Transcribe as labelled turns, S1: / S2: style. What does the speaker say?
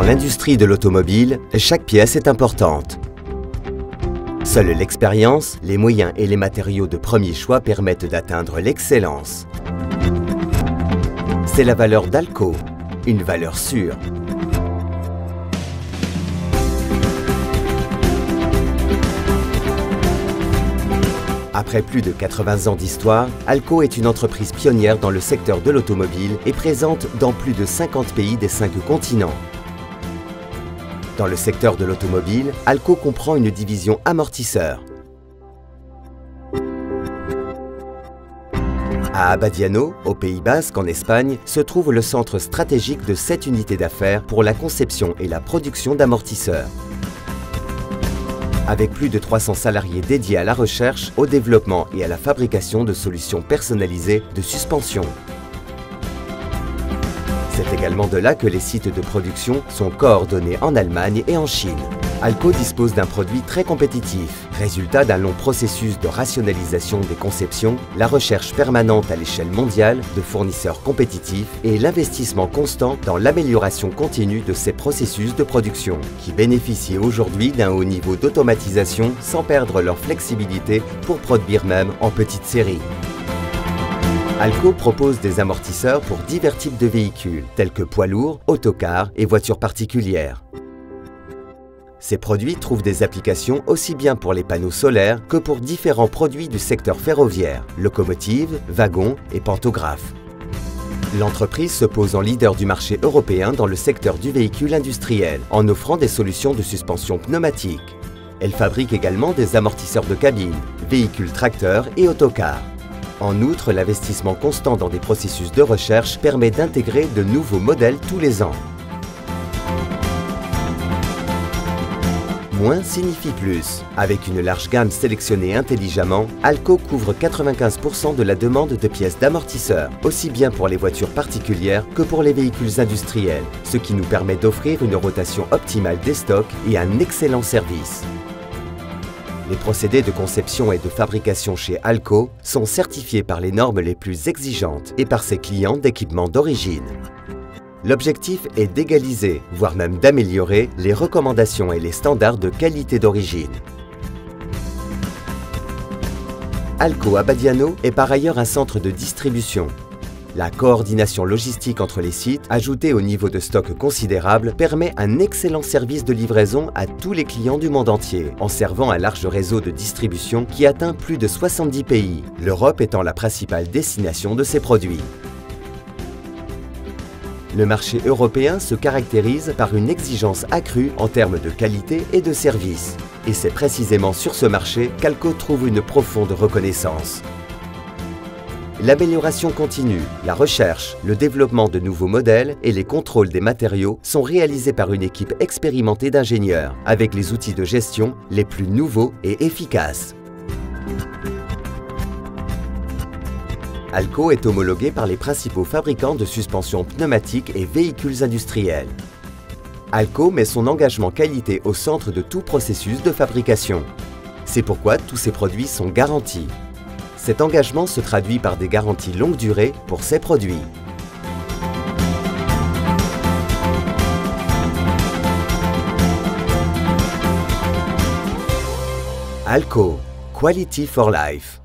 S1: l'industrie de l'automobile, chaque pièce est importante. Seule l'expérience, les moyens et les matériaux de premier choix permettent d'atteindre l'excellence. C'est la valeur d'Alco, une valeur sûre. Après plus de 80 ans d'histoire, Alco est une entreprise pionnière dans le secteur de l'automobile et présente dans plus de 50 pays des 5 continents. Dans le secteur de l'automobile, Alco comprend une division amortisseurs. À Abadiano, au Pays Basque, en Espagne, se trouve le centre stratégique de 7 unités d'affaires pour la conception et la production d'amortisseurs. Avec plus de 300 salariés dédiés à la recherche, au développement et à la fabrication de solutions personnalisées de suspension. C'est également de là que les sites de production sont coordonnés en Allemagne et en Chine. Alco dispose d'un produit très compétitif, résultat d'un long processus de rationalisation des conceptions, la recherche permanente à l'échelle mondiale de fournisseurs compétitifs et l'investissement constant dans l'amélioration continue de ces processus de production, qui bénéficient aujourd'hui d'un haut niveau d'automatisation sans perdre leur flexibilité pour produire même en petite série. Alco propose des amortisseurs pour divers types de véhicules, tels que poids lourds, autocars et voitures particulières. Ces produits trouvent des applications aussi bien pour les panneaux solaires que pour différents produits du secteur ferroviaire, locomotives, wagons et pantographes. L'entreprise se pose en leader du marché européen dans le secteur du véhicule industriel, en offrant des solutions de suspension pneumatique. Elle fabrique également des amortisseurs de cabine, véhicules tracteurs et autocars. En outre, l'investissement constant dans des processus de recherche permet d'intégrer de nouveaux modèles tous les ans. Moins signifie plus. Avec une large gamme sélectionnée intelligemment, Alco couvre 95% de la demande de pièces d'amortisseurs, aussi bien pour les voitures particulières que pour les véhicules industriels, ce qui nous permet d'offrir une rotation optimale des stocks et un excellent service. Les procédés de conception et de fabrication chez Alco sont certifiés par les normes les plus exigeantes et par ses clients d'équipements d'origine. L'objectif est d'égaliser, voire même d'améliorer, les recommandations et les standards de qualité d'origine. Alco Abadiano est par ailleurs un centre de distribution. La coordination logistique entre les sites, ajoutée au niveau de stock considérable, permet un excellent service de livraison à tous les clients du monde entier, en servant un large réseau de distribution qui atteint plus de 70 pays, l'Europe étant la principale destination de ces produits. Le marché européen se caractérise par une exigence accrue en termes de qualité et de service. Et c'est précisément sur ce marché qu'Alco trouve une profonde reconnaissance. L'amélioration continue, la recherche, le développement de nouveaux modèles et les contrôles des matériaux sont réalisés par une équipe expérimentée d'ingénieurs, avec les outils de gestion les plus nouveaux et efficaces. Alco est homologué par les principaux fabricants de suspensions pneumatiques et véhicules industriels. Alco met son engagement qualité au centre de tout processus de fabrication. C'est pourquoi tous ses produits sont garantis. Cet engagement se traduit par des garanties longue durée pour ses produits. Alco, Quality for Life.